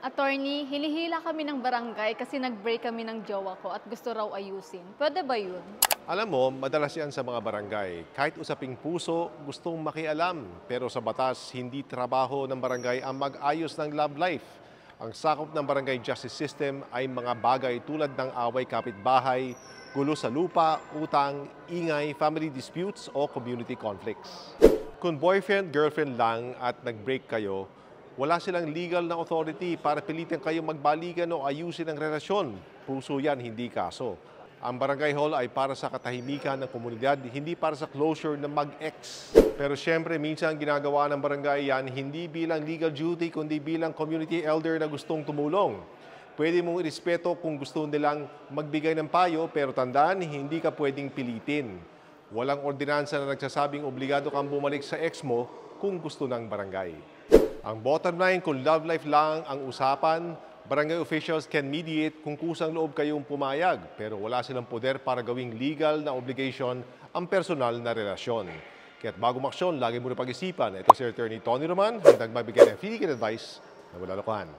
Attorney, hinihila kami ng barangay kasi nag-break kami ng jowa ko at gusto raw ayusin. Pwede ba yun? Alam mo, madalas yan sa mga barangay. Kahit usaping puso, gustong makialam. Pero sa batas, hindi trabaho ng barangay ang mag-ayos ng love life. Ang sakop ng barangay justice system ay mga bagay tulad ng away kapitbahay, gulo sa lupa, utang, ingay, family disputes o community conflicts. Kung boyfriend-girlfriend lang at nag-break kayo, wala silang legal na authority para pilitin kayo magbalikan o ayusin ang relasyon. Puso yan, hindi kaso. Ang barangay hall ay para sa katahimikan ng komunidad, hindi para sa closure ng mag-ex. Pero siyempre, minsan ginagawa ng barangay yan hindi bilang legal duty, kundi bilang community elder na gustong tumulong. Pwede mong irespeto kung gusto nilang magbigay ng payo, pero tandaan, hindi ka pwedeng pilitin. Walang ordinansa na nagsasabing obligado kang bumalik sa ex mo kung gusto ng barangay. Ang bottom line, kung love life lang ang usapan, barangay officials can mediate kung kusang loob kayong pumayag, pero wala silang poder para gawing legal na obligation ang personal na relasyon. Kaya't bago maksyon, lagi mo na pag-isipan. Ito si Attorney Tony Roman, handang magbigay ng free legal advice na wala lokohan.